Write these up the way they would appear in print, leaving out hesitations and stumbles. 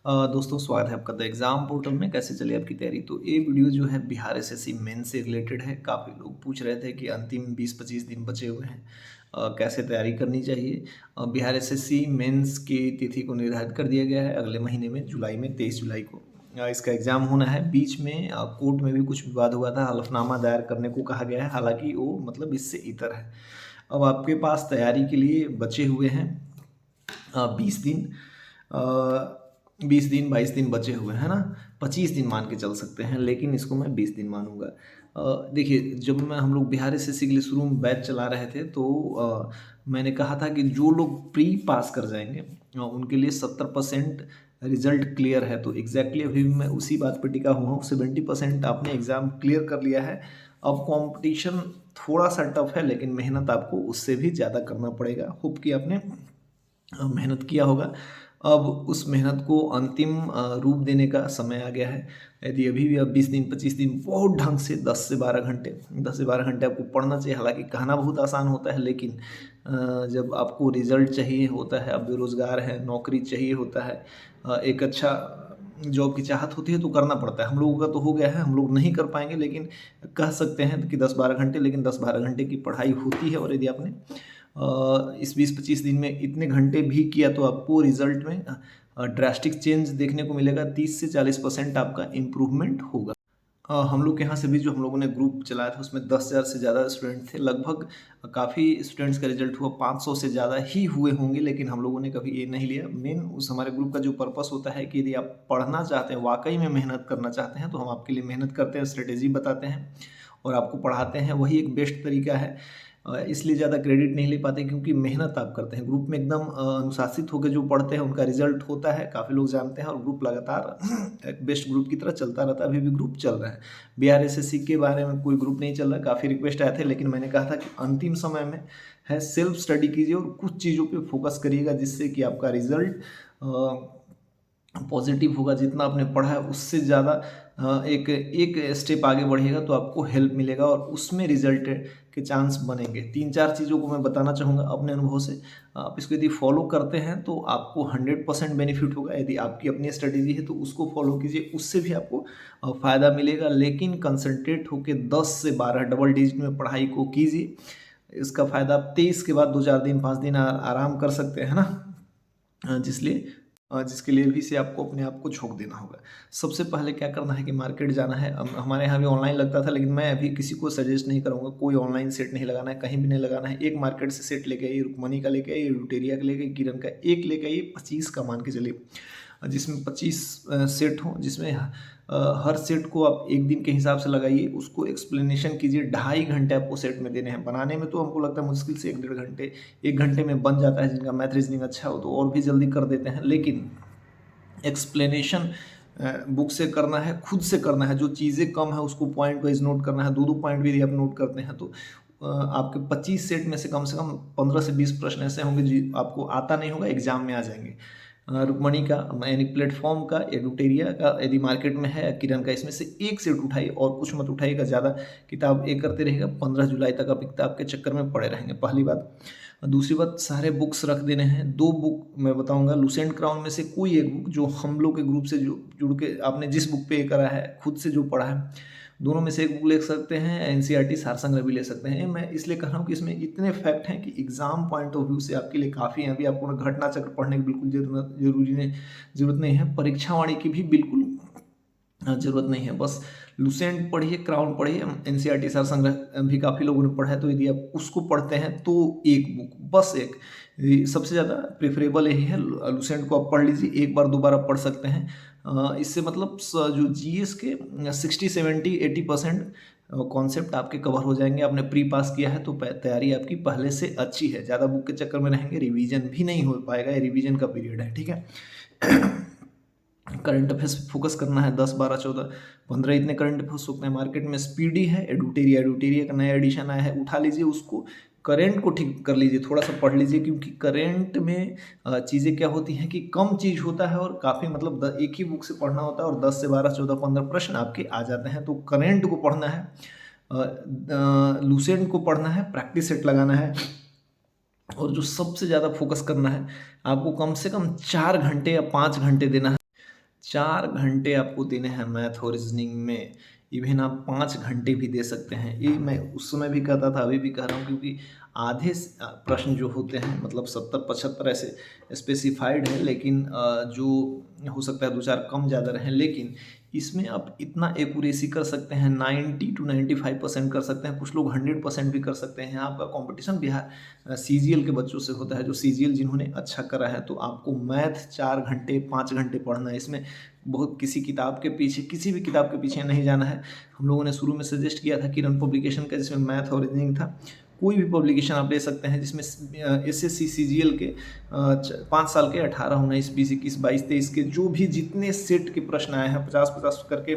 दोस्तों स्वागत है आपका द एग्ज़ाम पोर्टल में। कैसे चली आपकी तैयारी? तो ये वीडियो जो है बिहार एसएससी मेन से रिलेटेड है। काफ़ी लोग पूछ रहे थे कि अंतिम 20-25 दिन बचे हुए हैं, कैसे तैयारी करनी चाहिए। बिहार एसएससी मेंस की तिथि को निर्धारित कर दिया गया है अगले महीने में, जुलाई में 23 जुलाई को इसका एग्ज़ाम होना है। बीच में कोर्ट में भी कुछ विवाद हुआ था, हलफनामा दायर करने को कहा गया है, हालांकि वो मतलब इससे इतर है। अब आपके पास तैयारी के लिए बचे हुए हैं 20 दिन, 20 दिन 22 दिन बचे हुए हैं ना, 25 दिन मान के चल सकते हैं, लेकिन इसको मैं 20 दिन मानूंगा। देखिए, जब हम लोग बिहार एसएससी के लिए शुरू में बैच चला रहे थे तो मैंने कहा था कि जो लोग प्री पास कर जाएंगे उनके लिए 70% रिजल्ट क्लियर है। तो एग्जैक्टली अभी भी मैं उसी बात पर टिका हुआ हूँ। 70% आपने एग्ज़ाम क्लियर कर लिया है। अब कंपटीशन थोड़ा सा टफ है, लेकिन मेहनत आपको उससे भी ज़्यादा करना पड़ेगा। होप कि आपने मेहनत किया होगा। अब उस मेहनत को अंतिम रूप देने का समय आ गया है। यदि अभी भी आप 20 दिन 25 दिन बहुत ढंग से 10 से 12 घंटे आपको पढ़ना चाहिए। हालांकि कहना बहुत आसान होता है, लेकिन जब आपको रिजल्ट चाहिए होता है, आप बेरोज़गार हैं, नौकरी चाहिए होता है, एक अच्छा जॉब की चाहत होती है, तो करना पड़ता है। हम लोगों का तो हो गया है, हम लोग नहीं कर पाएंगे, लेकिन कह सकते हैं कि 10-12 घंटे, लेकिन 10-12 घंटे की पढ़ाई होती है। और यदि आपने इस 20-25 दिन में इतने घंटे भी किया तो आपको रिजल्ट में ड्रास्टिक चेंज देखने को मिलेगा। 30 से 40% आपका इम्प्रूवमेंट होगा। हम लोग के यहाँ से भी जो हम लोगों ने ग्रुप चलाया था उसमें 10,000 से ज़्यादा स्टूडेंट थे। लगभग काफ़ी स्टूडेंट्स का रिजल्ट हुआ, 500 से ज़्यादा ही हुए होंगे, लेकिन हम लोगों ने कभी ये नहीं लिया। मेन उस हमारे ग्रुप का जो पर्पस होता है कि यदि आप पढ़ना चाहते हैं, वाकई में मेहनत करना चाहते हैं, तो हम आपके लिए मेहनत करते हैं, स्ट्रेटेजी बताते हैं और आपको पढ़ाते हैं। वही एक बेस्ट तरीका है। इसलिए ज़्यादा क्रेडिट नहीं ले पाते क्योंकि मेहनत आप करते हैं। ग्रुप में एकदम अनुशासित होकर जो पढ़ते हैं उनका रिजल्ट होता है, काफ़ी लोग जानते हैं, और ग्रुप लगातार एक बेस्ट ग्रुप की तरह चलता रहता है। अभी भी ग्रुप चल रहा है। बिहार एसएससी के बारे में कोई ग्रुप नहीं चल रहा है। काफ़ी रिक्वेस्ट आए थे, लेकिन मैंने कहा था कि अंतिम समय में है, सेल्फ स्टडी कीजिए और कुछ चीज़ों पे फोकस करिएगा, जिससे कि आपका रिजल्ट पॉजिटिव होगा। जितना आपने पढ़ा है उससे ज़्यादा एक एक स्टेप आगे बढ़ेगा तो आपको हेल्प मिलेगा और उसमें रिजल्ट के चांस बनेंगे। 3-4 चीज़ों को मैं बताना चाहूँगा अपने अनुभव से। आप इसको यदि फॉलो करते हैं तो आपको 100% बेनिफिट होगा। यदि आपकी अपनी स्ट्रेटेजी है तो उसको फॉलो कीजिए, उससे भी आपको फ़ायदा मिलेगा। लेकिन कंसंट्रेट होकर 10 से 12 डबल डिजिट में पढ़ाई को कीजिए। इसका फ़ायदा आप 23 के बाद 2-4 दिन 5 दिन आराम कर सकते हैं ना, जिसके लिए भी से आपको अपने आप को झोंक देना होगा। सबसे पहले क्या करना है कि मार्केट जाना है। हमारे यहाँ भी ऑनलाइन लगता था, लेकिन मैं अभी किसी को सजेस्ट नहीं करूँगा, कोई ऑनलाइन सेट नहीं लगाना है, कहीं भी नहीं लगाना है। एक मार्केट से सेट लेके आइए, रुकमनी का लेके आइए, लुटेरिया का लेके आइए, किरण का एक लेके आइए, 25 का मान के चलिए, जिसमें 25 सेट हों, जिसमें हर सेट को आप एक दिन के हिसाब से लगाइए, उसको एक्सप्लेनेशन कीजिए। 2.5 घंटे आपको सेट में देने हैं। बनाने में तो हमको लगता है मुश्किल से 1-1.5 घंटे, 1 घंटे में बन जाता है। जिनका मैथ रीजनिंग अच्छा हो तो और भी जल्दी कर देते हैं, लेकिन एक्सप्लेनेशन बुक से करना है, खुद से करना है। जो चीज़ें कम है उसको पॉइंट वाइज नोट करना है। 2-2 पॉइंट भी यदि आप नोट करते हैं तो आपके 25 सेट में से कम 15 से 20 प्रश्न ऐसे होंगे जो आपको आता नहीं होगा, एग्जाम में आ जाएंगे। रुक्मणी का यानी प्लेटफॉर्म का, एडुटेरिया का यदि मार्केट में है, किरण का, इसमें से एक सेट उठाइए और कुछ मत उठाइएगा। ज़्यादा किताब एक करते रहेगा, 15 जुलाई तक आप किताब के चक्कर में पड़े रहेंगे, पहली बात। दूसरी बात, सारे बुक्स रख देने हैं। 2 बुक मैं बताऊंगा, लुसेंट क्राउन में से कोई एक बुक जो हम लोग के ग्रुप से जो जुड़ के आपने जिस बुक पे करा है, खुद से जो पढ़ा है, दोनों में से एक बुक ले सकते हैं। एनसीईआरटी सार संग्रह भी ले सकते हैं। मैं इसलिए कह रहा हूँ कि इसमें इतने फैक्ट हैं कि एग्जाम पॉइंट ऑफ व्यू से आपके लिए काफ़ी है। अभी आपको घटना चक्र पढ़ने की बिल्कुल जरूरत नहीं है। परीक्षावाणी की भी बिल्कुल जरूरत नहीं है। बस लुसेंट पढ़िए, क्राउन पढ़िए, एनसीईआरटी सार संग्रह भी काफ़ी लोगों ने पढ़ा है। तो यदि आप उसको पढ़ते हैं तो एक बुक, बस एक, सबसे ज़्यादा प्रेफरेबल यही है। लुसेंट को आप पढ़ लीजिए, एक बार 2 बार आप पढ़ सकते हैं। इससे मतलब जो जीएस के 60-70-80% कॉन्सेप्ट आपके कवर हो जाएंगे। आपने प्री पास किया है तो तैयारी आपकी पहले से अच्छी है। ज़्यादा बुक के चक्कर में रहेंगे, रिवीजन भी नहीं हो पाएगा। ये रिवीजन का पीरियड है, ठीक है। करंट अफेयर्स पे फोकस करना है। 10, 12, 14, 15 इतने करंट अफेयर्स होते हैं। मार्केट में स्पीडी है, एडुटेरिया का नया एडिशन आया है, उठा लीजिए उसको। करंट को ठीक कर लीजिए, थोड़ा सा पढ़ लीजिए, क्योंकि करंट में चीज़ें क्या होती हैं कि कम चीज़ होता है और काफ़ी मतलब एक ही बुक से पढ़ना होता है और 10 से 12, 14, 15 प्रश्न आपके आ जाते हैं। तो करंट को पढ़ना है, लुसेंट को पढ़ना है, प्रैक्टिस सेट लगाना है, और जो सबसे ज़्यादा फोकस करना है, आपको कम से कम 4 घंटे या 5 घंटे देना है 4 घंटे आपको देने हैं मैथ और रीज़निंग में, इवन आप 5 घंटे भी दे सकते हैं। ये मैं उस समय भी कहता था, अभी भी कह रहा हूँ, क्योंकि आधे प्रश्न जो होते हैं मतलब 70-75 ऐसे स्पेसिफाइड है, लेकिन जो हो सकता है 2-4 कम ज़्यादा रहें, लेकिन इसमें आप इतना एक्यूरेसी कर सकते हैं, 90 टू 95% कर सकते हैं, कुछ लोग 100% भी कर सकते हैं। आपका कॉम्पिटिशन बिहार सीजीएल के बच्चों से होता है, जो सीजीएल जिन्होंने अच्छा करा है। तो आपको मैथ 4 घंटे 5 घंटे पढ़ना है। इसमें बहुत किसी किताब के पीछे, किसी भी किताब के पीछे नहीं जाना है। हम लोगों ने शुरू में सजेस्ट किया था किरण पब्लिकेशन का, जिसमें मैथ और रीजनिंग था। कोई भी पब्लिकेशन आप ले सकते हैं जिसमें एसएससी सीजीएल के 5 साल के 18, 19, 20, 21, 22, 23 के जो भी जितने सेट के प्रश्न आए हैं, 50-50 करके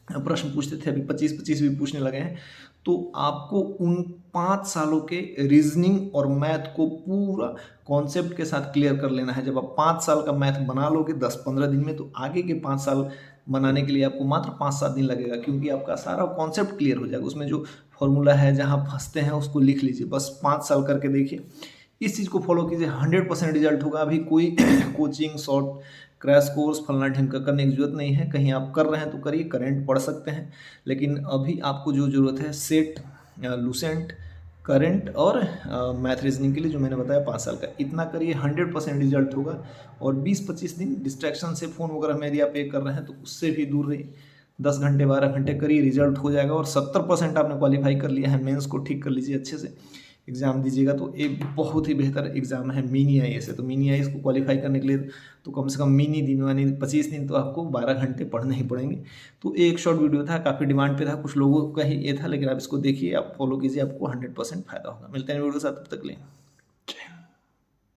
प्रश्न पूछते थे, अभी 25-25 भी पूछने लगे हैं। तो आपको उन 5 सालों के रीजनिंग और मैथ को पूरा कॉन्सेप्ट के साथ क्लियर कर लेना है। जब आप 5 साल का मैथ बना लोगे 10-15 दिन में, तो आगे के 5 साल बनाने के लिए आपको मात्र 5-7 दिन लगेगा, क्योंकि आपका सारा कॉन्सेप्ट क्लियर हो जाएगा। उसमें जो फॉर्मूला है, जहाँ फंसते हैं उसको लिख लीजिए, बस 5 साल करके देखिए। इस चीज़ को फॉलो कीजिए, 100% रिजल्ट होगा। अभी कोई कोचिंग, शॉर्ट क्रैश कोर्स, फलना ढिमका करने की ज़रूरत नहीं है। कहीं आप कर रहे हैं तो करिए, करंट पढ़ सकते हैं, लेकिन अभी आपको जो ज़रूरत है सेट, लूसेंट, करंट और मैथ रीजनिंग के लिए जो मैंने बताया 5 साल का, इतना करिए, 100% रिजल्ट होगा। और 20-25 दिन डिस्ट्रैक्शन से, फ़ोन वगैरह में यदि आप ये कर रहे हैं तो उससे भी दूर रहिए। 10 घंटे 12 घंटे करिए, रिजल्ट हो जाएगा। और 70% आपने क्वालिफाई कर लिया है। मेंस को ठीक कर लीजिए, अच्छे से एग्ज़ाम दीजिएगा। तो एक बहुत ही बेहतर एग्ज़ाम है मिनी आईएएस है। तो मिनी आईएएस को क्वालिफाई करने के लिए तो कम से कम मिनी दिन, यानी 25 दिन तो आपको 12 घंटे पढ़ने ही पड़ेंगे। तो एक शॉर्ट वीडियो था, काफ़ी डिमांड पे था, कुछ लोगों का ही ये था, लेकिन आप इसको देखिए, आप फॉलो कीजिए, आपको 100% फ़ायदा होगा। मिलते हैं वीडियो के साथ, तब तक के लिए।